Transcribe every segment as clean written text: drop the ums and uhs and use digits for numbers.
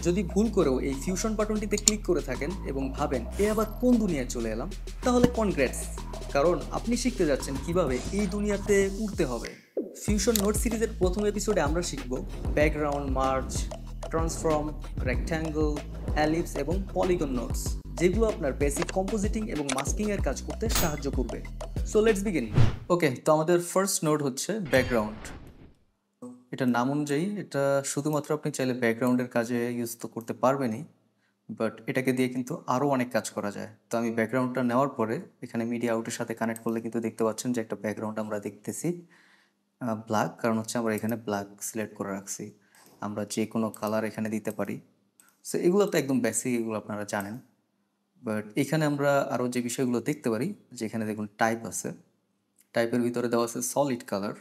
যদি ভুল করেও এই ফিউশন বাটনটিতে ক্লিক করে থাকেন এবং ভাবেন এ আবার কোন দুনিয়ায় চলে এলাম, তাহলে কনগ্রেটস, কারণ আপনি শিখতে যাচ্ছেন কিভাবে এই দুনিয়াতে উঠতে হবে। ফিউশন নোট সিরিজের প্রথম এপিসোডে আমরা শিখব ব্যাকগ্রাউন্ড, মার্জ, ট্রান্সফর্ম, রেক্ট্যাঙ্গল, অ্যালিপস এবং পলিগন নোটস, যেগুলো আপনার বেসিক কম্পোজিটিং এবং মাস্কিং এর কাজ করতে সাহায্য করবে। So let's begin. ওকে, তো আমাদের ফার্স্ট নোট হচ্ছে ব্যাকগ্রাউন্ড। এটার নাম অনুযায়ী এটা শুধুমাত্র আপনি চাইলে ব্যাকগ্রাউন্ডের কাজে ইউজ তো করতে পারবেনই, বাট এটাকে দিয়ে কিন্তু আরও অনেক কাজ করা যায়। তো আমি ব্যাকগ্রাউন্ডটা নেওয়ার পরে এখানে মিডিয়া আউটের সাথে কানেক্ট করলে কিন্তু দেখতে পাচ্ছেন যে একটা ব্যাকগ্রাউন্ড আমরা দেখতেছি ব্ল্যাক, কারণ হচ্ছে আমরা এখানে ব্ল্যাক সিলেক্ট করে রাখছি। আমরা যে কোনো কালার এখানে দিতে পারি। সো এগুলো তো একদম বেসিক, এগুলো আপনারা জানেন। বাট এখানে আমরা আরও যে বিষয়গুলো দেখতে পারি, যে এখানে দেখুন টাইপ আছে, টাইপের ভিতরে দেওয়া আছে সলিড কালার।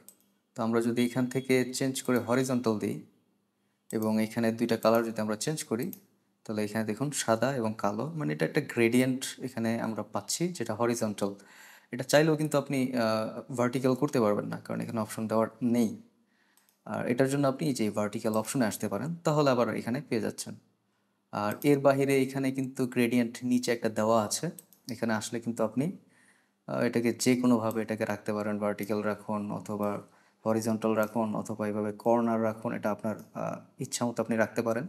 তো আমরা যদি এখান থেকে চেঞ্জ করে হরিজন্টাল দিই এবং এখানে দুইটা কালার যদি আমরা চেঞ্জ করি, তাহলে এখানে দেখুন সাদা এবং কালো, মানে এটা একটা গ্রেডিয়েন্ট এখানে আমরা পাচ্ছি যেটা হরিজন্টাল। এটা চাইলেও কিন্তু আপনি ভার্টিক্যাল করতে পারবেন না, কারণ এখানে অপশন দেওয়ার নেই। আর এটার জন্য আপনি যে ভার্টিক্যাল অপশনে আসতে পারেন, তাহলে আবার এখানে পেয়ে যাচ্ছেন। আর এর বাহিরে এখানে কিন্তু গ্রেডিয়েন্ট নিচে একটা দেওয়া আছে, এখানে আসলে কিন্তু আপনি এটাকে যে কোনোভাবে এটাকে রাখতে পারেন, ভার্টিক্যাল রাখুন অথবা হরিজন্টাল রাখুন অথবা এইভাবে কর্নার রাখুন, এটা আপনার ইচ্ছা মতো আপনি রাখতে পারেন।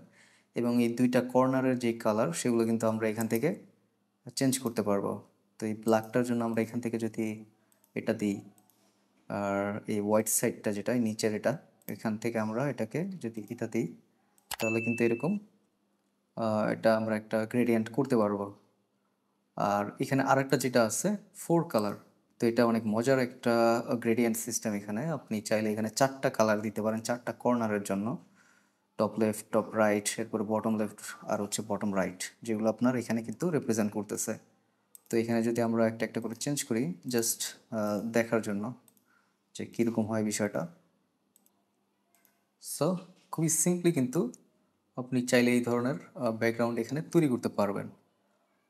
এবং এই দুইটা কর্নারের যে কালার, সেগুলো কিন্তু আমরা এখান থেকে চেঞ্জ করতে পারবো। তো এই ব্ল্যাকটার জন্য আমরা এখান থেকে যদি এটা দিই, আর এই হোয়াইট সাইডটা যেটা নিচের, এটা এখান থেকে আমরা এটাকে যদি এটা দিই, তাহলে কিন্তু এরকম এটা আমরা একটা গ্রেডিয়েন্ট করতে পারবো। আর এখানে আরেকটা যেটা আছে ফোর কালার, তো এটা অনেক মজার একটা গ্রেডিয়েন্ট সিস্টেম। এখানে আপনি চাইলে এখানে চারটা কালার দিতে পারেন চারটা কর্নারের জন্য, টপ লেফট, টপ রাইট, এরপরে বটম লেফট আর হচ্ছে বটম রাইট, যেগুলো আপনার এখানে কিন্তু রিপ্রেজেন্ট করতেছে। তো এখানে যদি আমরা একটা একটা করে চেঞ্জ করি, জাস্ট দেখার জন্য যে কীরকম হয় বিষয়টা। সো খুবই সিম্পলি কিন্তু আপনি চাইলে এই ধরনের ব্যাকগ্রাউন্ড এখানে তৈরি করতে পারবেন।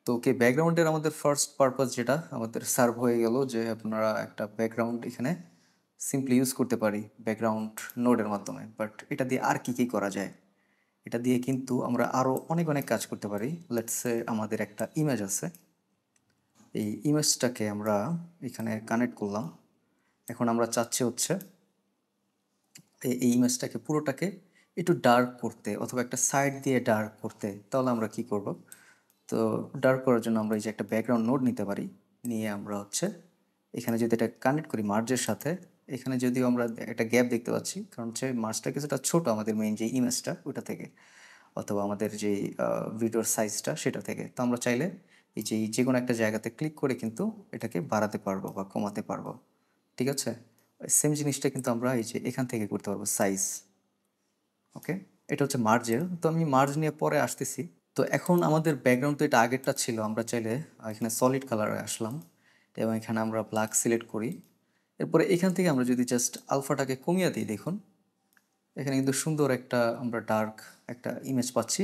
তো ওকে, ব্যাকগ্রাউন্ডের আমাদের ফার্স্ট পারপাস যেটা আমাদের সার্ভ হয়ে গেল, যে আপনারা একটা ব্যাকগ্রাউন্ড এখানে সিম্পলি ইউজ করতে পারি ব্যাকগ্রাউন্ড নোডের মাধ্যমে। বাট এটা দিয়ে আর কি কি করা যায়? এটা দিয়ে কিন্তু আমরা আরও অনেক অনেক কাজ করতে পারি। লেটস সে আমাদের একটা ইমেজ আছে, এই ইমেজটাকে আমরা এখানে কানেক্ট করলাম। এখন আমরা চাচ্ছি হচ্ছে এই ইমেজটাকে পুরোটাকে একটু ডার্ক করতে অথবা একটা সাইড দিয়ে ডার্ক করতে। তাহলে আমরা কি করব? তো ডার্ক করার জন্য আমরা এই যে একটা ব্যাকগ্রাউন্ড নোড নিতে পারি, নিয়ে আমরা হচ্ছে এখানে যদি এটা কানেক্ট করি মার্জের সাথে, এখানে যদিও আমরা একটা গ্যাপ দেখতে পাচ্ছি, কারণ হচ্ছে মার্জটা কিছুটা ছোট আমাদের মেইন যে ইমেজটা ওটা থেকে, অথবা আমাদের যে ভিডিওর সাইজটা সেটা থেকে। তো আমরা চাইলে এই যে কোনো একটা জায়গাতে ক্লিক করে কিন্তু এটাকে বাড়াতে পারবো বা কমাতে পারবো। ঠিক আছে, সেম জিনিসটা কিন্তু আমরা এই যে এখান থেকে করতে পারবো, সাইজ। ওকে, এটা হচ্ছে মার্জের। তো আমি মার্জ নিয়ে পরে আসতেছি। তো এখন আমাদের ব্যাকগ্রাউন্ড তো এটা আগেরটা ছিল, আমরা চাইলে এখানে সলিড কালারে আসলাম এবং এখানে আমরা ব্ল্যাক সিলেক্ট করি। এরপরে এখান থেকে আমরা যদি জাস্ট আলফাটাকে কমিয়ে দিই, দেখুন এখানে কিন্তু সুন্দর একটা আমরা ডার্ক একটা ইমেজ পাচ্ছি।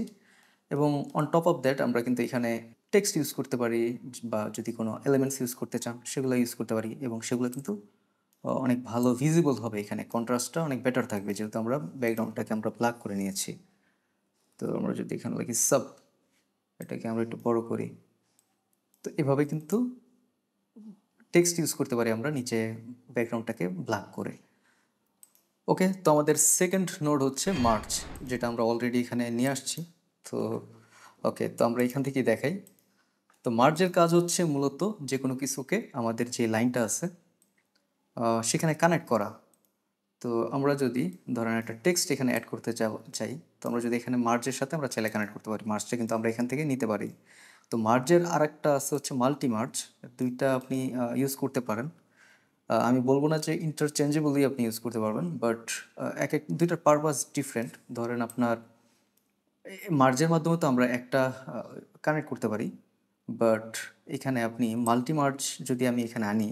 এবং অন টপ অফ দ্যাট আমরা কিন্তু এখানে টেক্সট ইউজ করতে পারি, বা যদি কোনো এলিমেন্টস ইউজ করতে চান সেগুলো ইউজ করতে পারি, এবং সেগুলো কিন্তু অনেক ভালো ভিজিবল হবে। এখানে কন্ট্রাস্টটা অনেক বেটার থাকবে, যেহেতু আমরা ব্যাকগ্রাউন্ডটাকে আমরা ব্ল্যাক করে নিয়েছি। তো আমরা যদি এখানে লিখি সাব, এটাকে আমরা একটু বড় করি, তো এভাবে কিন্তু টেক্সট ইউজ করতে পারি আমরা নিচে ব্যাকগ্রাউন্ডটাকে ব্ল্যাক করে। ওকে, তো আমাদের সেকেন্ড নোড হচ্ছে মার্চ, যেটা আমরা অলরেডি এখানে নিয়ে আসছি। তো ওকে, তো আমরা এখান থেকেই দেখাই। তো মার্জের কাজ হচ্ছে মূলত যে কোনো কিছুকে আমাদের যে লাইনটা আছে সেখানে কানেক্ট করা। তো আমরা যদি ধরেন একটা টেক্সট এখানে অ্যাড করতে চাই, তো আমরা যদি এখানে মার্জের সাথে আমরা চাইলে কানেক্ট করতে পারি, মার্জটা কিন্তু আমরা এখান থেকে নিতে পারি। তো মার্জের আরেকটা আছে হচ্ছে মাল্টি মার্জ, দুইটা আপনি ইউজ করতে পারেন। আমি বলবো না যে ইন্টারচেঞ্জেবলি আপনি ইউজ করতে পারবেন, বাট দুইটার পারপাস ডিফারেন্ট। ধরেন আপনার মার্জের মাধ্যমে তো আমরা একটা কানেক্ট করতে পারি, বাট এখানে আপনি মাল্টি মার্জ যদি আমি এখানে আনি,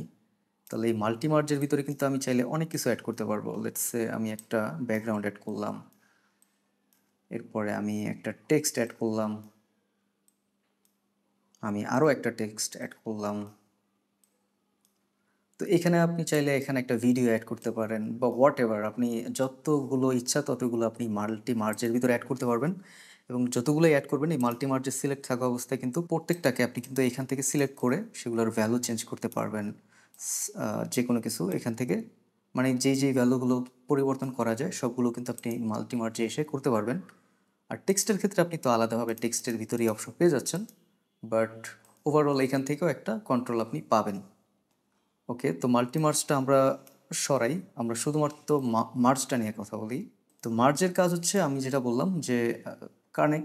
তাহলে এই মাল্টি মার্জের ভিতরে কিন্তু আমি চাইলে অনেক কিছু অ্যাড করতে পারবো। লেটস সে আমি একটা ব্যাকগ্রাউন্ড অ্যাড করলাম, এরপরে আমি একটা টেক্সট অ্যাড করলাম, আমি আরও একটা টেক্সট অ্যাড করলাম। তো এখানে আপনি চাইলে এখানে একটা ভিডিও অ্যাড করতে পারেন, বা হোয়াট এভার আপনি যতগুলো ইচ্ছা ততগুলো আপনি মাল্টি মার্জের ভিতরে অ্যাড করতে পারবেন। এবং যতগুলোই অ্যাড করবেন এই মাল্টি মার্জে সিলেক্ট থাকা অবস্থায় কিন্তু প্রত্যেকটাকে আপনি কিন্তু এখান থেকে সিলেক্ট করে সেগুলোর ভ্যালু চেঞ্জ করতে পারবেন। যে কোনো কিছু এখান থেকে মানে যেই ভ্যালুগুলো পরিবর্তন করা যায় সবগুলো কিন্তু আপনি মাল্টি মার্জে এসে করতে পারবেন। আর টেক্সটের ক্ষেত্রে আপনি তো আলাদাভাবে টেক্সটের ভিতরেই অপশন পেয়ে যাচ্ছেন, বাট ওভারঅল এখান থেকেও একটা কন্ট্রোল আপনি পাবেন। ওকে, তো মাল্টি মার্জটা আমরা সরাই, আমরা শুধুমাত্র মার্জটা নিয়ে কথা বলি। তো মার্জের কাজ হচ্ছে আমি যেটা বললাম যে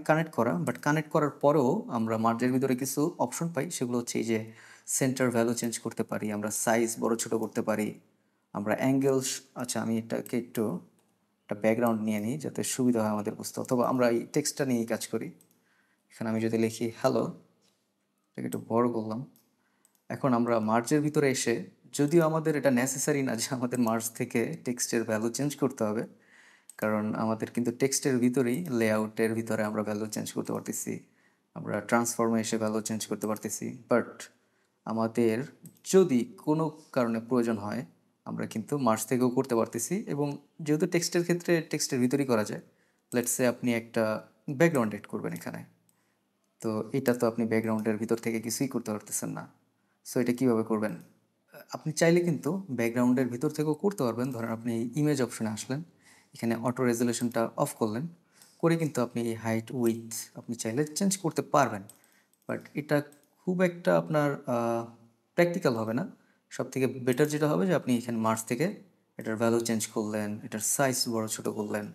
কানেক্ট করা, বাট কানেক্ট করার পরেও আমরা মার্জের ভিতরে কিছু অপশন পাই, সেগুলো হচ্ছে এই যে সেন্টার ভ্যালু চেঞ্জ করতে পারি, আমরা সাইজ বড় ছোট করতে পারি, আমরা অ্যাঙ্গেলস। আচ্ছা, আমি এটাকে একটু একটা ব্যাকগ্রাউন্ড নিয়ে নিই যাতে সুবিধা হয় আমাদের বুঝতে, অথবা আমরা এই টেক্সটটা নিয়েই কাজ করি। এখানে আমি যদি লিখি হ্যালো, এটাকে একটু বড় করলাম। এখন আমরা মার্জের ভিতরে এসে, যদিও আমাদের এটা নেসেসারি না যে আমাদের মার্জ থেকে টেক্সটের ভ্যালু চেঞ্জ করতে হবে, কারণ আমাদের কিন্তু টেক্সটের ভিতরেই লেআউটের ভিতরে আমরা ভ্যালু চেঞ্জ করতে পারতেছি, আমরা ট্রান্সফর্মে এসে ভ্যালু চেঞ্জ করতে পারতেছি। বাট আমাদের যদি কোনো কারণে প্রয়োজন হয় আমরা কিন্তু মার্জ থেকেও করতে পারতেছি, এবং যেহেতু টেক্সটের ক্ষেত্রে টেক্সটের ভিতরেই করা যায়। লেটস সে আপনি একটা ব্যাকগ্রাউন্ড এড করবেন এখানে, তো এটা তো আপনি ব্যাকগ্রাউন্ডের ভিতর থেকে কিছুই করতে পারতেছেন না। সো এটা কীভাবে করবেন? আপনি চাইলে কিন্তু ব্যাকগ্রাউন্ডের ভিতর থেকেও করতে পারবেন। ধরেন আপনি ইমেজ অপশনে আসলেন, এখানে অটো রেজুলেশনটা অফ করলেন, করে কিন্তু আপনি এই হাইট উইথ আপনি চাইলে চেঞ্জ করতে পারবেন। বাট এটা খুব একটা আপনার প্র্যাকটিক্যাল হবে না। সব থেকে বেটার যেটা হবে যে আপনি এখানে মার্জ থেকে এটার ভ্যালু চেঞ্জ করলেন, এটার সাইজ বড় ছোটো করলেন,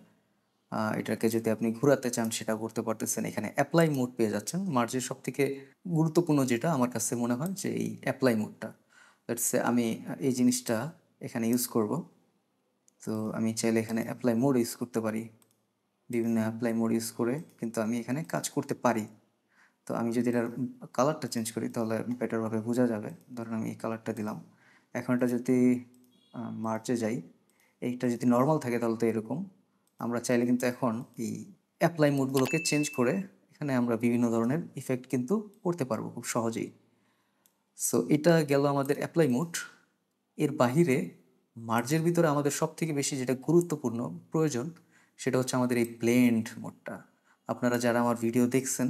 এটাকে যদি আপনি ঘোরাতে চান সেটা করতে পারতেছেন। এখানে অ্যাপ্লাই মোড পেয়ে যাচ্ছেন। মার্জের সব থেকে গুরুত্বপূর্ণ যেটা আমার কাছে মনে হয় যে এই অ্যাপ্লাই মোডটা। লেটস সে আমি এই জিনিসটা এখানে ইউজ করব, তো আমি চাইলে এখানে অ্যাপ্লাই মোড ইউজ করতে পারি। বিভিন্ন অ্যাপ্লাই মোড ইউজ করে কিন্তু আমি এখানে কাজ করতে পারি। তো আমি যদি এটার কালারটা চেঞ্জ করি তাহলে বেটারভাবে বোঝা যাবে। ধরুন আমি এই কালারটা দিলাম। এখন এটা যদি মার্চে যাই, এইটা যদি নর্মাল থাকে তাহলে তো এরকম। আমরা চাইলে কিন্তু এখন এই অ্যাপ্লাই মোডগুলোকে চেঞ্জ করে এখানে আমরা বিভিন্ন ধরনের ইফেক্ট কিন্তু করতে পারবো খুব সহজেই। সো এটা গেল আমাদের অ্যাপ্লাই মোড। এর বাহিরে মার্জের ভিতরে আমাদের সব থেকে বেশি যেটা গুরুত্বপূর্ণ প্রয়োজন সেটা হচ্ছে আমাদের এই ব্লেন্ড মোডটা। আপনারা যারা আমার ভিডিও দেখছেন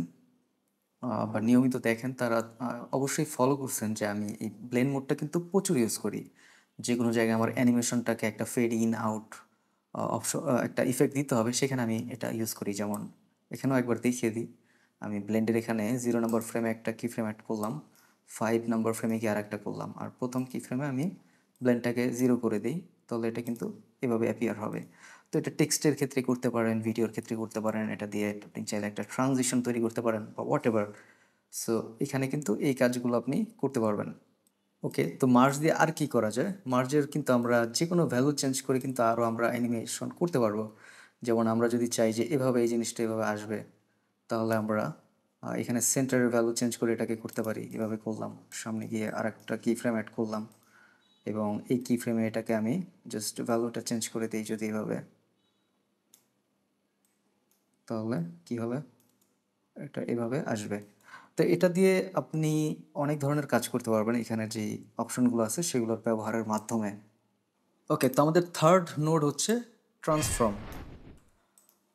বা নিয়মিত দেখেন তারা অবশ্যই ফলো করছেন যে আমি এই ব্লেন্ড মোডটা কিন্তু প্রচুর ইউজ করি। যে কোনো জায়গায় আমার অ্যানিমেশনটাকে একটা ফেড ইন আউট অপশন একটা ইফেক্ট দিতে হবে, সেখানে আমি এটা ইউজ করি। যেমন এখানেও একবার দেখিয়ে দিই, আমি ব্লেন্ডের এখানে 0 নম্বর ফ্রেমে একটা কি ফ্রেম অ্যাড করলাম, 5 নম্বর ফ্রেমে কি আর একটা করলাম, আর প্রথম কি ফ্রেমে আমি ব্লেন্ডটাকে 0 করে দিই, তাহলে এটা কিন্তু এভাবে অ্যাপিয়ার হবে। তো এটা টেক্সটের ক্ষেত্রে করতে পারেন, ভিডিওর ক্ষেত্রে করতে পারেন, এটা দিয়ে আপনি চাইলে একটা ট্রানজিশন তৈরি করতে পারেন বা হোয়াট এভার। সো এখানে কিন্তু এই কাজগুলো আপনি করতে পারবেন। ওকে, তো মার্জ দিয়ে আর কি করা যায়? মার্জের কিন্তু আমরা যে কোনো ভ্যালু চেঞ্জ করে কিন্তু আরও আমরা অ্যানিমেশন করতে পারবো। যেমন আমরা যদি চাই যে এভাবে এই জিনিসটা এভাবে আসবে, তাহলে আমরা এখানে সেন্টারের ভ্যালু চেঞ্জ করে এটাকে করতে পারি। এভাবে করলাম, সামনে গিয়ে আর একটা কি ফ্রেম অ্যাড করলাম, এবং এই কি ফ্রেমে এটাকে আমি জাস্ট ভ্যালুটা চেঞ্জ করে দিই যদি এভাবে, তাহলে কি হবে? এটা এভাবে আসবে। তো এটা দিয়ে আপনি অনেক ধরনের কাজ করতে পারবেন এখানে যে অপশনগুলো আছে সেগুলোর ব্যবহারের মাধ্যমে। ওকে, তো আমাদের থার্ড নোড হচ্ছে ট্রান্সফর্ম।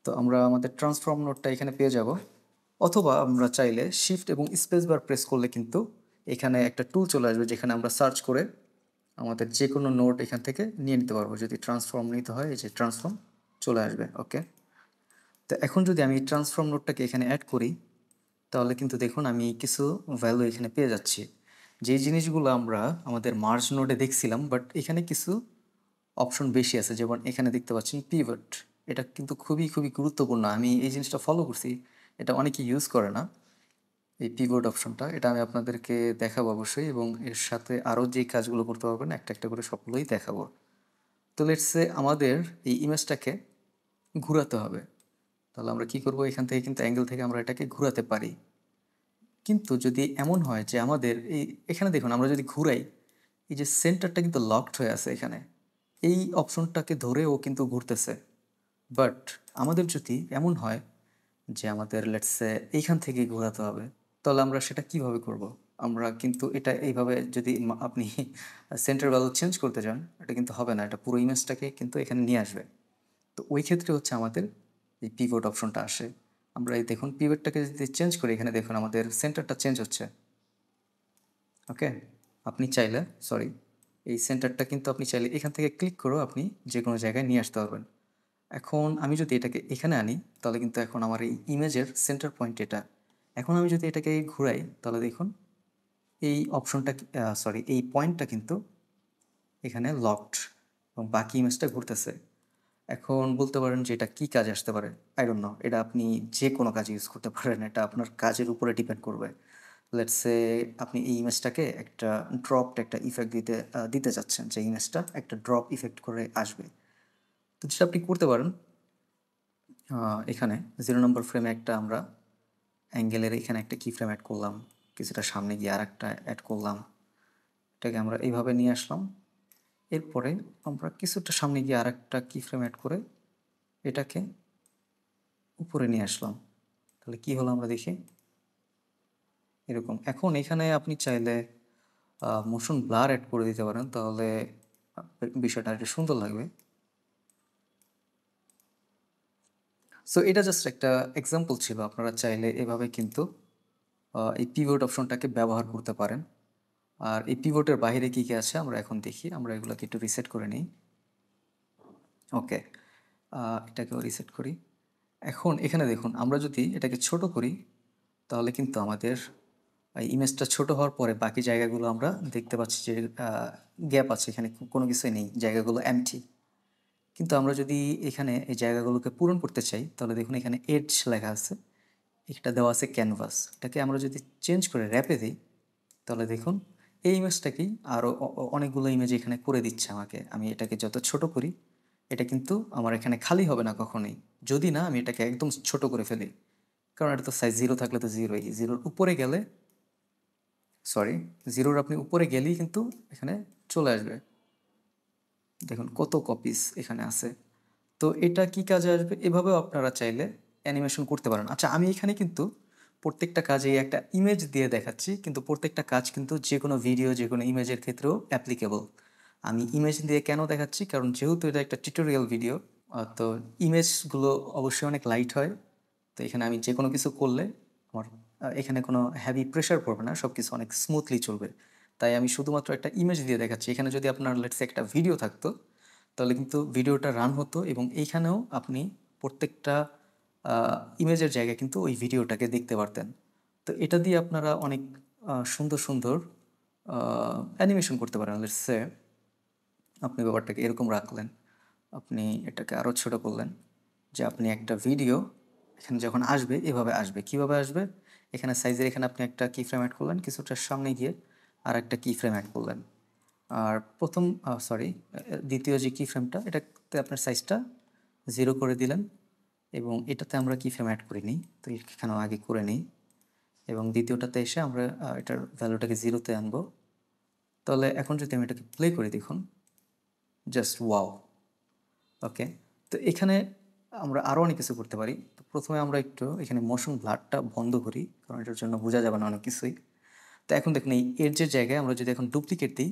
তো আমরা আমাদের ট্রান্সফর্ম নোডটা এখানে পেয়ে যাব, অথবা আমরা চাইলে শিফট এবং স্পেস বার প্রেস করলে কিন্তু এখানে একটা টুল চলে আসবে যেখানে আমরা সার্চ করে আমাদের যে কোনো নোড এখান থেকে নিয়ে নিতে পারবো। যদি ট্রান্সফর্ম নিতে হয় এই যে ট্রান্সফর্ম চলে আসবে। ওকে, তো এখন যদি আমি ট্রান্সফর্ম নোডটাকে এখানে অ্যাড করি তাহলে কিন্তু দেখুন আমি কিছু ভ্যালু এখানে পেয়ে যাচ্ছি। যেই জিনিসগুলো আমরা আমাদের মার্জ নোডে দেখছিলাম, বাট এখানে কিছু অপশন বেশি আছে। যেমন এখানে দেখতে পাচ্ছেন পিভট, এটা কিন্তু খুবই গুরুত্বপূর্ণ। আমি এই জিনিসটা ফলো করছি, এটা অনেকে ইউজ করে না এই পিভট অপশনটা। এটা আমি আপনাদেরকে দেখাবো অবশ্যই, এবং এর সাথে আরও যে কাজগুলো করতে পারবেন একটা একটা করে সবগুলোই দেখাবো। তো লেটস সে আমাদের এই ইমেজটাকে ঘোরাতে হবে, তাহলে আমরা কি করব? এখান থেকে কিন্তু অ্যাঙ্গেল থেকে আমরা এটাকে ঘোরাতে পারি। কিন্তু যদি এমন হয় যে আমাদের এখানে দেখুন আমরা যদি ঘুরাই, এই যে সেন্টারটা কিন্তু লকড হয়ে আছে এখানে, এই অপশনটাকে ধরে ও কিন্তু ঘুরতেছে। বাট আমাদের যদি এমন হয় যে আমাদের লেটস সে এইখান থেকেই ঘোরাতে হবে, তাহলে আমরা সেটা কিভাবে করব? আমরা কিন্তু এটা এইভাবে যদি আপনি সেন্টার ভ্যালু চেঞ্জ করতে চান, এটা কিন্তু হবে না, এটা পুরো ইমেজটাকে কিন্তু এখানে নিয়ে আসবে। তো ওই ক্ষেত্রে হচ্ছে আমাদের এই পিভট অপশনটা আসে। আমরা এই দেখুন পিভটটাকে যদি চেঞ্জ করি, এখানে দেখুন আমাদের সেন্টারটা চেঞ্জ হচ্ছে। ওকে, আপনি চাইলে এই সেন্টারটা কিন্তু আপনি চাইলে এখান থেকে ক্লিক করেও আপনি যে কোনো জায়গায় নিয়ে আসতে পারবেন। এখন আমি যদি এটাকে এখানে আনি, তাহলে কিন্তু এখন আমার এই ইমেজের সেন্টার পয়েন্ট এটা। এখন আমি যদি এটাকে ঘুরাই, তাহলে দেখুন এই অপশনটা এই পয়েন্টটা কিন্তু এখানে লকড এবং বাকি ইমেজটা ঘুরতেছে। এখন বলতে পারেন যে এটা কী কাজে আসতে পারে। আই ডোন্ট নো, এটা আপনি যে কোনো কাজে ইউজ করতে পারেন, এটা আপনার কাজের উপরে ডিপেন্ড করবে। লেটস সে আপনি এই ইমেজটাকে একটা একটা ইফেক্ট দিতে চাচ্ছেন, যে ইমেজটা একটা ড্রপ ইফেক্ট করে আসবে। তো যেটা আপনি করতে পারেন, এখানে 0 নম্বর ফ্রেমে একটা আমরা অ্যাঙ্গেলের এখানে একটা কি ফ্রেম অ্যাড করলাম, কিছুটা সামনে গিয়ে আর একটা অ্যাড করলাম, এটাকে আমরা এইভাবে নিয়ে আসলাম। এরপরে আমরা কিছুটা সামনে গিয়ে আর একটা কি ফ্রেম অ্যাড করে এটাকে উপরে নিয়ে আসলাম। তাহলে কি হলো আমরা দেখি, এরকম। এখন এখানে আপনি চাইলে মোশন ব্লার অ্যাড করে দিতে পারেন, তাহলে বিষয়টা একটু সুন্দর লাগবে। সো এটা জাস্ট একটা এক্সাম্পল ছিল, আপনারা চাইলে এভাবে কিন্তু এই পিভট অপশনটাকে ব্যবহার করতে পারেন। আর এই পিভটের বাইরে কী কী আছে আমরা এখন দেখি, আমরা এগুলোকে একটু রিসেট করে নিই। ওকে, এটাকেও রিসেট করি। এখন এখানে দেখুন, আমরা যদি এটাকে ছোট করি, তাহলে কিন্তু আমাদের ইমেজটা ছোট হওয়ার পরে বাকি জায়গাগুলো আমরা দেখতে পাচ্ছি যে গ্যাপ আছে, এখানে কোনো কিছুই নেই, জায়গাগুলো এমটি। কিন্তু আমরা যদি এখানে এই জায়গাগুলোকে পূরণ করতে চাই, তাহলে দেখুন এখানে এডজ লেখা আছে, এটা দেওয়া আছে ক্যানভাস। এটাকে আমরা যদি চেঞ্জ করে র্যাপে দিই, তাহলে দেখুন এই ইমেজটাকেই আরও অনেকগুলো ইমেজ এখানে করে দিচ্ছে আমাকে। আমি এটাকে যত ছোট করি, এটা কিন্তু আমার এখানে খালি হবে না কখনোই, যদি না আমি এটাকে একদম ছোট করে ফেলি। কারণ এটা তো সাইজ 0 থাকলে তো 0ই, 0-র উপরে গেলে আপনি উপরে গেলেই কিন্তু এখানে চলে আসবে। দেখুন কত কপিস এখানে আছে। তো এটা কি কাজে আসবে, এভাবেও আপনারা চাইলে অ্যানিমেশন করতে পারেন। আচ্ছা, আমি এখানে কিন্তু প্রত্যেকটা কাজে একটা ইমেজ দিয়ে দেখাচ্ছি, কিন্তু প্রত্যেকটা কাজ কিন্তু যে কোনো ভিডিও, যে কোনো ইমেজের ক্ষেত্রেও অ্যাপ্লিকেবল। আমি ইমেজ দিয়ে কেন দেখাচ্ছি, কারণ যেহেতু এটা একটা টিউটোরিয়াল ভিডিও, তো ইমেজগুলো অবশ্যই অনেক লাইট হয়। তো এখানে আমি যে কোনো কিছু করলে আমার এখানে কোনো হেভি প্রেশার পড়বে না, সব কিছু অনেক স্মুথলি চলবে। তাই আমি শুধুমাত্র একটা ইমেজ দিয়ে দেখাচ্ছি। এখানে যদি আপনার লেটসে একটা ভিডিও থাকতো, তাহলে কিন্তু ভিডিওটা রান হতো এবং এইখানেও আপনি প্রত্যেকটা ইমেজের জায়গায় কিন্তু ওই ভিডিওটাকে দেখতে পারতেন। তো এটা দিয়ে আপনারা অনেক সুন্দর সুন্দর অ্যানিমেশন করতে পারেন। লেটসে আপনি ব্যাপারটাকে এরকম রাখলেন, আপনি এটাকে আরও ছোট করলেন, যে আপনি একটা ভিডিও এখানে যখন আসবে এভাবে আসবে। কিভাবে আসবে, এখানে সাইজের এখানে আপনি একটা কি ফ্রেম অ্যাড করলেন, কিছুটা সামনে গিয়ে আর একটা কি ফ্রেম অ্যাড করলেন। আর দ্বিতীয় যে কি ফ্রেমটা, এটাতে আপনার সাইজটা 0 করে দিলেন এবং এটাতে আমরা কি ফ্রেম অ্যাড করে নিই, তো এখানেও আগে করে নিই এবং দ্বিতীয়টাতে এসে আমরা এটার ভ্যালুটাকে 0-তে আনবো। তাহলে এখন যদি আমি এটাকে প্লে করি, দেখুন জাস্ট ওয়াও। ওকে, তো এখানে আমরা আরও অনেক কিছু করতে পারি। তো প্রথমে আমরা একটু এখানে মোশন ব্লারটা বন্ধ করি, কারণ এটার জন্য বোঝা যাবে না অনেক কিছুই। তো এখন দেখুন এই এডজের জায়গায় আমরা যদি এখন ডুপ্লিকেট দিই,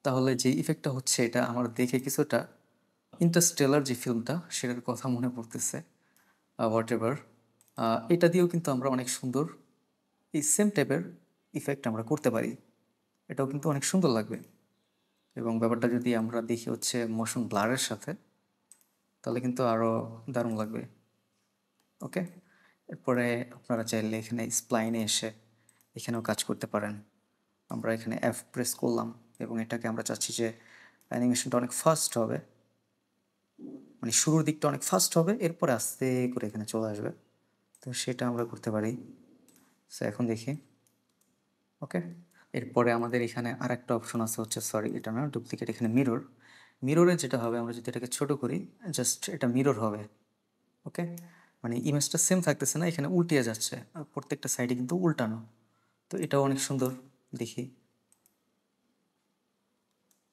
তাহলে যে ইফেক্টটা হচ্ছে এটা আমার দেখে কিছুটা ইন্টারস্টেলার যে ফিল্মটা সেটার কথা মনে পড়তেছে। হোয়াট এভার, এটা দিয়েও কিন্তু আমরা অনেক সুন্দর এই সেম টাইপের ইফেক্ট আমরা করতে পারি। এটাও কিন্তু অনেক সুন্দর লাগবে এবং ব্যাপারটা যদি আমরা দেখি হচ্ছে মোশন ব্লারের সাথে, তাহলে কিন্তু আরও দারুণ লাগবে। ওকে, এরপরে আপনারা চাইলে এখানে স্প্লাইনে এসে এখানেও কাজ করতে পারেন। আমরা এখানে এফ প্রেস করলাম এবং এটাকে আমরা চাচ্ছি যে অ্যানিমেশনটা অনেক ফাস্ট হবে, মানে শুরুর দিকটা অনেক ফাস্ট হবে, এরপরে আস্তে করে এখানে চলে আসবে। তো সেটা আমরা করতে পারি। সো এখন দেখি। ওকে, এরপরে আমাদের এখানে আর একটা অপশন আছে, হচ্ছে এটা না ডুপ্লিকেট, এখানে মিরর। মিররে যেটা হবে, আমরা যদি এটাকে ছোট করি, জাস্ট এটা মিরর হবে। ওকে, মানে ইমেজটা সেম থাকতেছে না, এখানে উল্টিয়ে যাচ্ছে, প্রত্যেকটা সাইডে কিন্তু উল্টানো। তো এটাও অনেক সুন্দর দেখি।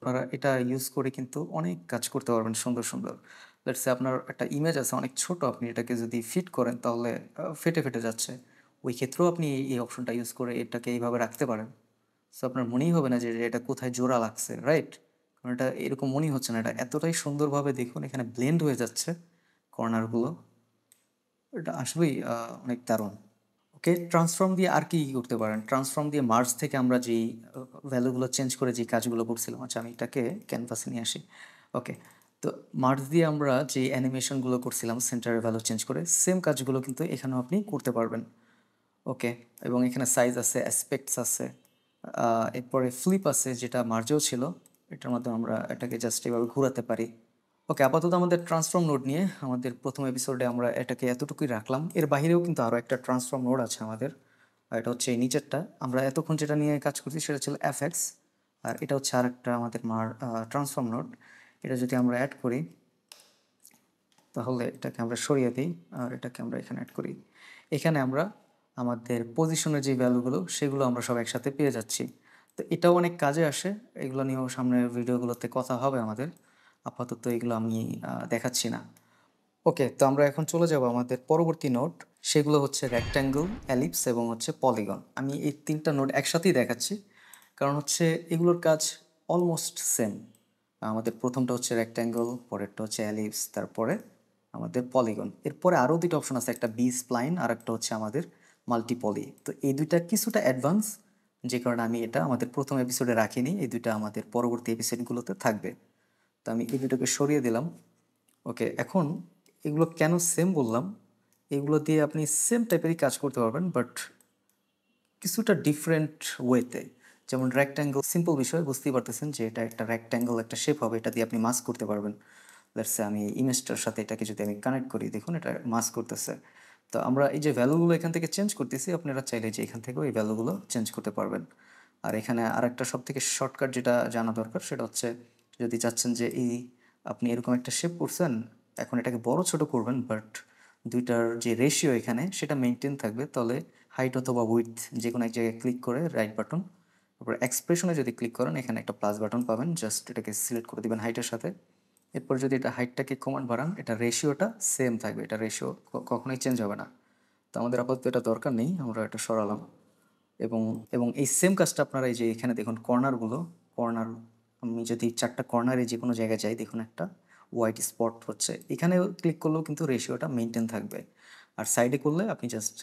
আপনারা এটা ইউজ করে কিন্তু অনেক কাজ করতে পারবেন সুন্দর সুন্দর। লেটস সে আপনার একটা ইমেজ আছে অনেক ছোট, আপনি এটাকে যদি ফিট করেন তাহলে ফেটে ফেটে যাচ্ছে, ওই ক্ষেত্রেও আপনি এই অপশনটা ইউজ করে এটাকে এইভাবে রাখতে পারেন। সো আপনার মনেই হবে না যে এটা কোথায় জোড়া লাগছে, রাইট? কারণ এটা এরকম মনেই হচ্ছে না, এটা এতটাই সুন্দরভাবে দেখুন এখানে ব্লেন্ড হয়ে যাচ্ছে কর্নারগুলো। এটা আসলেই অনেক দারুণ। ওকে, ট্রান্সফর্ম দিয়ে আর কি কি করতে পারেন? ট্রান্সফর্ম দিয়ে মার্জ থেকে আমরা যেই ভ্যালুগুলো চেঞ্জ করে যে কাজগুলো করছিলাম, আচ্ছা আমি এটাকে ক্যানভাসে নিয়ে আসি। ওকে, তো মার্জ দিয়ে আমরা যে অ্যানিমেশনগুলো করছিলাম সেন্টারের ভ্যালু চেঞ্জ করে, সেম কাজগুলো কিন্তু এখানেও আপনি করতে পারবেন। ওকে, এবং এখানে সাইজ আছে, অ্যাসপেক্টস আছে, এরপরে ফ্লিপ আছে যেটা মার্জেও ছিল, এটার মাধ্যমে আমরা এটাকে জাস্ট এভাবে ঘোরাতে পারি। ওকে, আপাতত আমাদের ট্রান্সফর্ম নোড নিয়ে আমাদের প্রথম এপিসোডে আমরা এটাকে এতটুকুই রাখলাম। এর বাইরেও কিন্তু আরও একটা ট্রান্সফর্ম নোড আছে আমাদের, আর এটা হচ্ছে এই নিচেরটা। আমরা এতক্ষণ যেটা নিয়ে কাজ করছি সেটা ছিল এফএক্স, আর এটা হচ্ছে আর একটা আমাদের ট্রান্সফর্ম নোড। এটা যদি আমরা অ্যাড করি তাহলে এটাকে আমরা সরিয়ে দিই, আর এটাকে আমরা এখানে অ্যাড করি। এখানে আমরা আমাদের পজিশনের যে ভ্যালুগুলো সেগুলো আমরা সব একসাথে পেয়ে যাচ্ছি। তো এটাও অনেক কাজে আসে, এগুলো নিয়েও সামনের ভিডিওগুলোতে কথা হবে আমাদের। আপাতত এগুলো আমি দেখাচ্ছি না। ওকে, তো আমরা এখন চলে যাব আমাদের পরবর্তী নোড। সেগুলো হচ্ছে রেক্ট্যাঙ্গল, অ্যালিপস এবং হচ্ছে পলিগন। আমি এই তিনটা নোড একসাথেই দেখাচ্ছি, কারণ হচ্ছে এগুলোর কাজ অলমোস্ট সেম। আমাদের প্রথমটা হচ্ছে রেক্ট্যাঙ্গল, পরেরটা হচ্ছে অ্যালিপস, তারপরে আমাদের পলিগন। এরপরে আরও দুটো অপশন আছে, একটা বি স্প্লাইন আর একটা হচ্ছে আমাদের মাল্টিপলি। তো এই দুইটা কিছুটা অ্যাডভান্স, যে কারণে আমি এটা আমাদের প্রথম এপিসোডে রাখিনি, এই দুইটা আমাদের পরবর্তী এপিসোডগুলোতে থাকবে। তো আমি এই দুটোকে সরিয়ে দিলাম। ওকে, এখন এগুলো কেন সেম বললাম, এগুলো দিয়ে আপনি সেম টাইপেরই কাজ করতে পারবেন, বাট কিছুটা ডিফারেন্ট ওয়েতে। যেমন রেক্ট্যাঙ্গল, সিম্পল বিষয়, বুঝতেই পারতেছেন যে এটা একটা রেক্ট্যাঙ্গল, একটা শেপ হবে, এটা দিয়ে আপনি মাস্ক করতে পারবেন। লেটস সে আমি ইমেজটার সাথে এটাকে যদি আমি কানেক্ট করি, দেখুন এটা মাস্ক করতেছে। তো আমরা এই যে ভ্যালুগুলো এখান থেকে চেঞ্জ করতেছি, আপনারা চাইলে যে এখান থেকেও এই ভ্যালুগুলো চেঞ্জ করতে পারবেন। আর এখানে আরেকটা সব থেকে শর্টকাট যেটা জানা দরকার সেটা হচ্ছে, যদি চাচ্ছেন যে এই আপনি এরকম একটা শেপ করছেন, এখন এটাকে বড় ছোট করবেন, বাট দুইটার যে রেশিও এখানে সেটা মেনটেন থাকবে, তাহলে হাইট অথবা উইডথ যে কোনো এক জায়গায় ক্লিক করে রাইট বাটন, তারপর এক্সপ্রেশনে যদি ক্লিক করেন এখানে একটা প্লাস বাটন পাবেন, জাস্ট এটাকে সিলেক্ট করে দিবেন হাইটের সাথে। এরপর যদি এটা হাইটটাকে কমান বাড়ান, এটা রেশিওটা সেম থাকবে, এটা রেশিও কখনোই চেঞ্জ হবে না। তো আমাদের আপাতত এটা দরকার নেই, আমরা এটা সরালাম। এবং এবং এই সেম কাজটা আপনারা এই যে এখানে দেখুন কর্নারগুলো, কর্নার, আমি যদি চারটা কর্নারে যে কোনো জায়গায় যাই, দেখুন একটা হোয়াইট স্পট হচ্ছে, এখানে ক্লিক করলেও কিন্তু রেশিওটা মেনটেন থাকবে। আর সাইডে করলে আপনি জাস্ট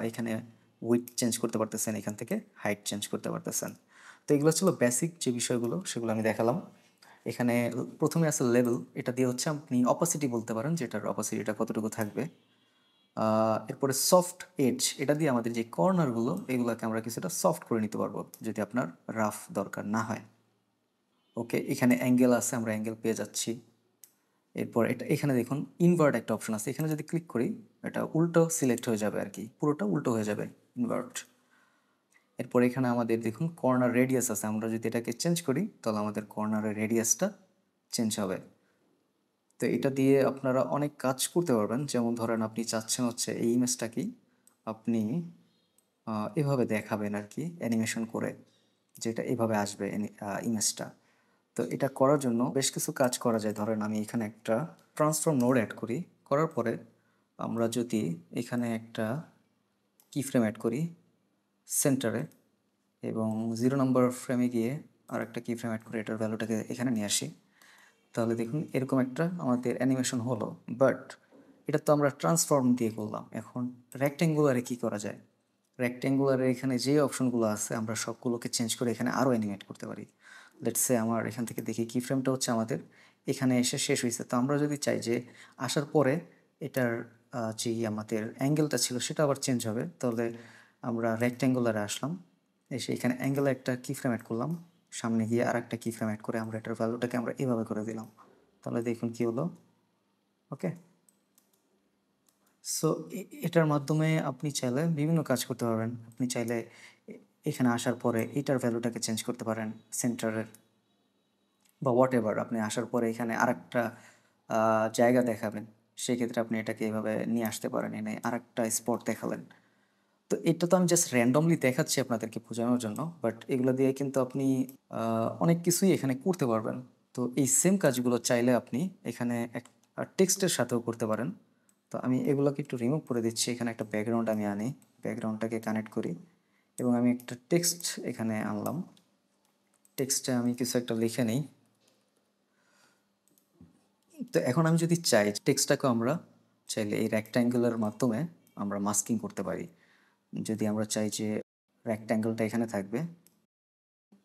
এখানে উইডথ চেঞ্জ করতে পারতেছেন, এখান থেকে হাইট চেঞ্জ করতে পারতেছেন। তো এগুলো ছিল বেসিক যে বিষয়গুলো, সেগুলো আমি দেখালাম। এখানে প্রথমে আছে লেভেল, এটা দিয়ে হচ্ছে আপনি অপাসিটি বলতে পারেন, যেটার অপাসিটিটা কতটুকু থাকবে। এরপরে সফট এজ, এটা দিয়ে আমাদের যে কর্নারগুলো এগুলোকে আমরা কিছুটা সফট করে নিতে পারবো, যদি আপনার রাফ দরকার না হয়। ওকে, এখানে অ্যাঙ্গেল আছে, আমরা অ্যাঙ্গেল পেয়ে যাচ্ছি। এরপর এটা এখানে দেখুন ইনভার্ট একটা অপশন আছে, এখানে যদি ক্লিক করি এটা উল্টো সিলেক্ট হয়ে যাবে আর কি, পুরোটা উল্টো হয়ে যাবে, ইনভার্ট। এরপর এখানে আমাদের দেখুন কর্নার রেডিয়াস আছে, আমরা যদি এটাকে চেঞ্জ করি তাহলে আমাদের কর্নারের রেডিয়াসটা চেঞ্জ হবে। তো এটা দিয়ে আপনারা অনেক কাজ করতে পারবেন, যেমন ধরেন আপনি চাচ্ছেন হচ্ছে এই ইমেজটাকেই আপনি এভাবে দেখাবেন আর কি, অ্যানিমেশন করে, যেটা এভাবে আসবে ইমেজটা। তো এটা করার জন্য বেশ কিছু কাজ করা যায়। ধরেন আমি এখানে একটা ট্রান্সফর্ম নোড অ্যাড করি, করার পরে আমরা যদি এখানে একটা কি ফ্রেম অ্যাড করি সেন্টারে, এবং 0 নম্বর ফ্রেমে গিয়ে আর একটা কি ফ্রেম অ্যাড করে এটার ভ্যালুটাকে এখানে নিয়ে আসি, তাহলে দেখুন এরকম একটা আমাদের অ্যানিমেশন হলো। বাট এটা তো আমরা ট্রান্সফর্ম দিয়ে করলাম, এখন রেক্ট্যাঙ্গুলারে কি করা যায়? রেক্ট্যাঙ্গুলারে এখানে যে অপশনগুলো আছে আমরা সবগুলোকে চেঞ্জ করে এখানে আরও অ্যানিমেট করতে পারি। লেটস সে আমার এখান থেকে দেখি কি ফ্রেমটা হচ্ছে আমাদের এখানে এসে শেষ হয়েছে। তো আমরা যদি চাই যে আসার পরে এটার যেই আমাদের অ্যাঙ্গেলটা ছিল সেটা আবার চেঞ্জ হবে, তাহলে আমরা রেক্ট্যাঙ্গুলারে আসলাম, এসে এখানে অ্যাঙ্গেলে একটা কি ফ্রেম অ্যাড করলাম, সামনে গিয়ে আর একটা কি ফ্রেম অ্যাড করে আমরা এটার ভ্যালুটাকে আমরা এভাবে করে দিলাম, তাহলে দেখুন কি হলো। ওকে, সো এটার মাধ্যমে আপনি চাইলে বিভিন্ন কাজ করতে পারবেন। আপনি চাইলে এখানে আসার পরে এটার ভ্যালুটাকে চেঞ্জ করতে পারেন সেন্টারের, বা হোয়াট এভার। আপনি আসার পরে এখানে আরেকটা জায়গা দেখাবেন, সেক্ষেত্রে আপনি এটাকে এভাবে নিয়ে আসতে পারেন, এনে আরেকটা স্পট দেখালেন। তো এটা তো আমি জাস্ট র্যান্ডমলি দেখাচ্ছি আপনাদেরকে বোঝানোর জন্য, বাট এগুলো দিয়ে কিন্তু আপনি অনেক কিছুই এখানে করতে পারবেন। তো এই সেম কাজগুলো চাইলে আপনি এখানে টেক্সটের সাথেও করতে পারেন। তো আমি এগুলোকে একটু রিমুভ করে দিচ্ছি, এখানে একটা ব্যাকগ্রাউন্ড আমি আনি, ব্যাকগ্রাউন্ডটাকে কানেক্ট করি, এবং আমি একটা টেক্সট এখানে আনলাম। টেক্সটে আমি কিছু একটা লিখে নিই। তো এখন আমি যদি চাই টেক্সটটাকে আমরা চাইলে এই রেক্ট্যাঙ্গুলার মাধ্যমে আমরা মাস্কিং করতে পারি। যদি আমরা চাই যে রেক্ট্যাঙ্গেলটা এখানে থাকবে,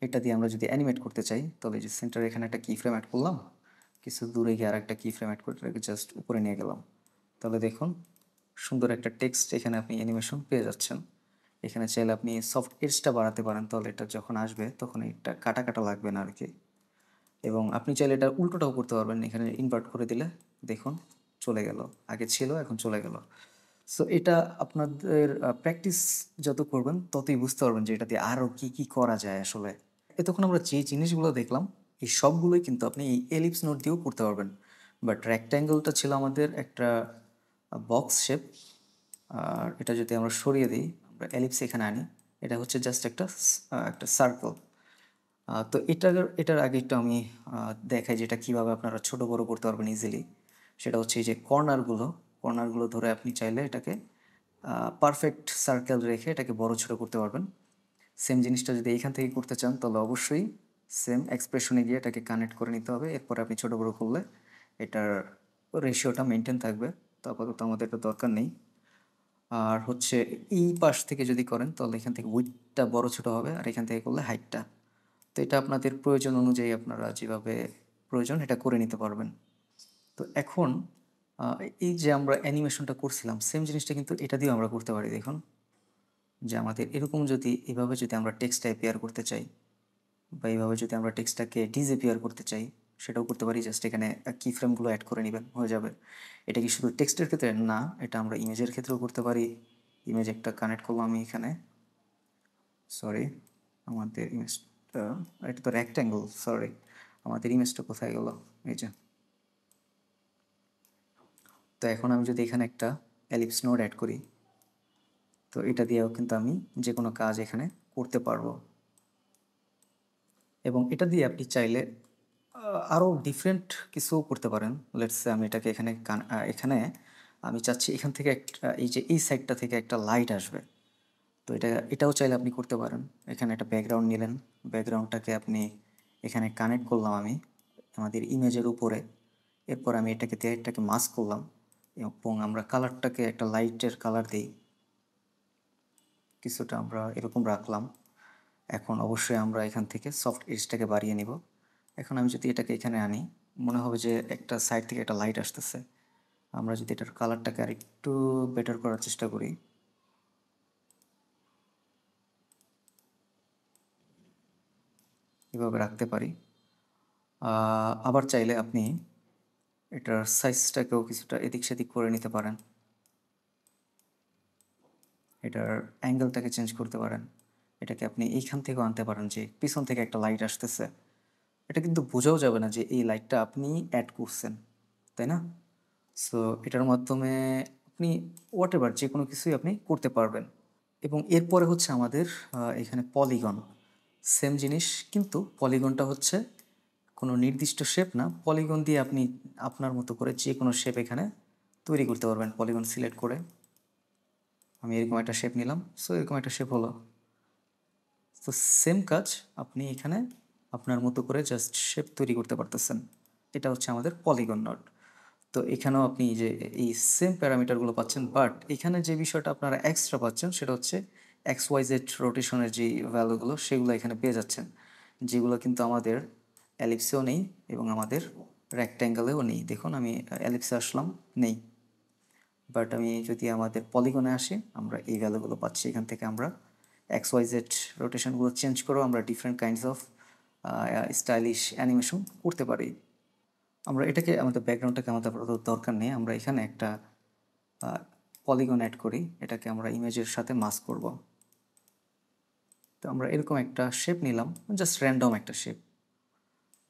এটা দিয়ে আমরা যদি অ্যানিমেট করতে চাই, তাহলে যে সেন্টারে এখানে একটা কি ফ্রেম অ্যাড করলাম, কিছু দূরে গিয়ে আর একটা কি ফ্রেম অ্যাড করে এটাকে জাস্ট উপরে নিয়ে গেলাম, তাহলে দেখুন সুন্দর একটা টেক্সট এখানে আপনি অ্যানিমেশন পেয়ে যাচ্ছেন। এখানে চাইলে আপনি সফট এজটা বাড়াতে পারেন, তাহলে এটা যখন আসবে তখন এটা কাটা কাটা লাগবে না আর কি। এবং আপনি চাইলে এটা উল্টোটাও করতে পারবেন, এখানে ইনভার্ট করে দিলে দেখুন চলে গেল, আগে ছিল এখন চলে গেল। সো এটা আপনাদের প্র্যাকটিস যত করবেন ততই বুঝতে পারবেন যে এটা দিয়ে আরও কী কী করা যায় আসলে। এতক্ষণ আমরা যে জিনিসগুলো দেখলাম এই সবগুলোই কিন্তু আপনি এই এলিপস নোট দিয়েও করতে পারবেন। বাট রেক্ট্যাঙ্গেলটা ছিল আমাদের একটা বক্স শেপ, আর এটা যদি আমরা সরিয়ে দিই, আমরা এলিপস এখানে আনি, এটা হচ্ছে জাস্ট একটা সার্কেল। তো এটার আগে একটু আমি দেখাই যে এটা কীভাবে আপনারা ছোট বড় করতে পারবেন ইজিলি। সেটা হচ্ছে এই যে কর্নারগুলো ধরে আপনি চাইলে এটাকে পারফেক্ট সার্কেল রেখে এটাকে বড় ছোট করতে পারবেন। সেম জিনিসটা যদি এইখান থেকে করতে চান তাহলে অবশ্যই সেম এক্সপ্রেশনে গিয়ে এটাকে কানেক্ট করে নিতে হবে, এরপরে আপনি ছোট বড় করলে এটার রেশিওটা মেনটেন থাকবে। তো আপাতত আমাদের এটা দরকার নেই। আর হচ্ছে এই পাশ থেকে যদি করেন তাহলে এখান থেকে উইডথটা বড় ছোট হবে, আর এখান থেকে করলে হাইটটা। তো এটা আপনাদের প্রয়োজন অনুযায়ী আপনারা যেভাবে প্রয়োজন এটা করে নিতে পারবেন। তো এখন এই যে আমরা অ্যানিমেশনটা করছিলাম সেম জিনিসটা কিন্তু এটা দিয়েও আমরা করতে পারি। দেখুন যে আমাদের এরকম যদি এভাবে যদি আমরা টেক্সটটা অ্যাপিয়ার করতে চাই, বা এইভাবে যদি আমরা টেক্সটটাকে ডিসঅ্যাপিয়ার করতে চাই, সেটাও করতে পারি। জাস্ট এখানে কি ফ্রেমগুলো অ্যাড করে নেবেন, হয়ে যাবে। এটা কি শুধু টেক্সটের ক্ষেত্রে না, এটা আমরা ইমেজের ক্ষেত্রেও করতে পারি। ইমেজ একটা কানেক্ট করলাম আমি এখানে, সরি আমাদের ইমেজটা, এটা তো রেক্ট্যাঙ্গেল, সরি আমাদের ইমেজটা কোথায় গেল, এই যে। তো এখন আমি যদি এখানে একটা এলিপস নোড অ্যাড করি, তো এটা দিয়েও কিন্তু আমি যে কোনো কাজ এখানে করতে পারবো। এবং এটা দিয়ে আপনি চাইলে আরও ডিফারেন্ট কিছু করতে পারেন। লেটস সে আমি এটাকে এখানে আমি চাচ্ছি এখান থেকে একটা এই যে এই সাইডটা থেকে একটা লাইট আসবে। তো এটাও চাইলে আপনি করতে পারেন। এখানে একটা ব্যাকগ্রাউন্ড নিলেন, ব্যাকগ্রাউন্ডটাকে আপনি এখানে কানেক্ট করলাম আমি আমাদের ইমেজের উপরে, এরপর আমি এটাকে মাস্ক করলাম এবং আমরা কালারটাকে একটা লাইটের কালার দিই, কিছুটা আমরা এরকম রাখলাম। এখন অবশ্যই আমরা এখান থেকে সফট এজটাকে বাড়িয়ে নিব। এখন আমি যদি এটাকে এখানে আনি, মনে হবে যে একটা সাইড থেকে একটা লাইট আসতেছে। আমরা যদি এটার কালারটাকে আর একটু বেটার করার চেষ্টা করি, এভাবে রাখতে পারি। আবার চাইলে আপনি এটার সাইজটাকেও কিছুটা এদিক সেদিক করে নিতে পারেন, এটার অ্যাঙ্গেলটাকে চেঞ্জ করতে পারেন। এটাকে আপনি এইখান থেকেও আনতে পারেন যে পিছন থেকে একটা লাইট আসতেছে, এটা কিন্তু বোঝাও যাবে না যে এই লাইটটা আপনি অ্যাড করছেন, তাই না? সো এটার মাধ্যমে আপনি হোয়াটএভার যে কোনো কিছুই আপনি করতে পারবেন। এবং এরপরে হচ্ছে আমাদের এখানে পলিগন, সেম জিনিস, কিন্তু পলিগনটা হচ্ছে কোনো নির্দিষ্ট শেপ না। পলিগন দিয়ে আপনি আপনার মতো করে যে কোনো শেপ এখানে তৈরি করতে পারবেন। পলিগন সিলেক্ট করে আমি এরকম একটা শেপ নিলাম, সো এরকম একটা শেপ হলো। তো সেম কাজ আপনি এখানে আপনার মতো করে জাস্ট শেপ তৈরি করতে পারতেছেন। এটা হচ্ছে আমাদের পলিগন নট। তো এখানেও আপনি যে এই সেম প্যারামিটারগুলো পাচ্ছেন, বাট এখানে যে বিষয়টা আপনারা এক্সট্রা পাচ্ছেন সেটা হচ্ছে এক্স ওয়াই জেড রোটেশনের যে ভ্যালুগুলো সেগুলো এখানে পেয়ে যাচ্ছেন, যেগুলো কিন্তু আমাদের অ্যালিপসেও নেই এবং আমাদের রেক্ট্যাঙ্গেলেও নেই। দেখুন আমি অ্যালিপসে আসলাম, নেই। বাট আমি যদি আমাদের পলিগনে আসি, আমরা এই ভ্যালুগুলো পাচ্ছি। এখান থেকে আমরা এক্স ওয়াই জেড রোটেশনগুলো চেঞ্জ করেও আমরা different kinds of stylish animation করতে পারি। আমরা এটাকে আমাদের ব্যাকগ্রাউন্ডটাকে আমাদের আপাতত দরকার নেই, আমরা এখানে একটা পলিগন অ্যাড করি, এটাকে আমরা ইমেজের সাথে মাস্ক করব। তো আমরা এরকম একটা শেপ নিলাম, জাস্ট র্যান্ডম একটা শেপ।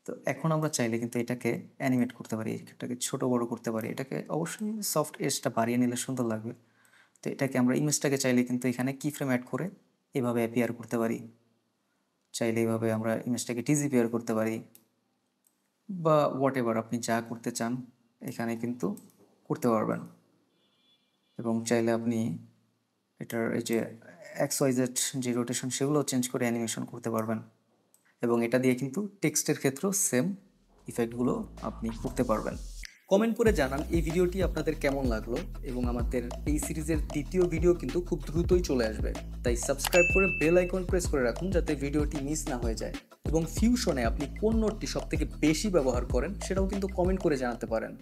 তো এখন আমরা চাইলে কিন্তু এটাকে অ্যানিমেট করতে পারি, এটাকে ছোট বড় করতে পারি। এটাকে অবশ্যই সফট এজটা বাড়িয়ে নিলে সুন্দর লাগবে। তো এটাকে আমরা ইমেজটাকে চাইলে কিন্তু এখানে কি ফ্রেম অ্যাড করে এভাবে অ্যাপিয়ার করতে পারি। চাইলে এইভাবে আমরা ইমেজটাকে ডিসঅ্যাপিয়ার করতে পারি, বা হোয়াট এভার আপনি যা করতে চান এখানে কিন্তু করতে পারবেন। এবং চাইলে আপনি এটার এই যে এক্স ওয়াই জেড যে রোটেশন সেগুলো চেঞ্জ করে অ্যানিমেশন করতে পারবেন। এবং এটা দিয়ে কিন্তু টেক্সটের ক্ষেত্রেও সেম ইফেক্টগুলো আপনি করতে পারবেন। কমেন্ট করে জানান এই ভিডিওটি আপনাদের কেমন লাগলো, এবং আমাদের এই সিরিজের দ্বিতীয় ভিডিও কিন্তু খুব দ্রুতই চলে আসবে। তাই সাবস্ক্রাইব করে বেল আইকন প্রেস করে রাখুন যাতে ভিডিওটি মিস না হয়ে যায়। এবং ফিউশনে আপনি কোন নোটটি সবথেকে বেশি ব্যবহার করেন সেটাও কিন্তু কমেন্ট করে জানাতে পারেন।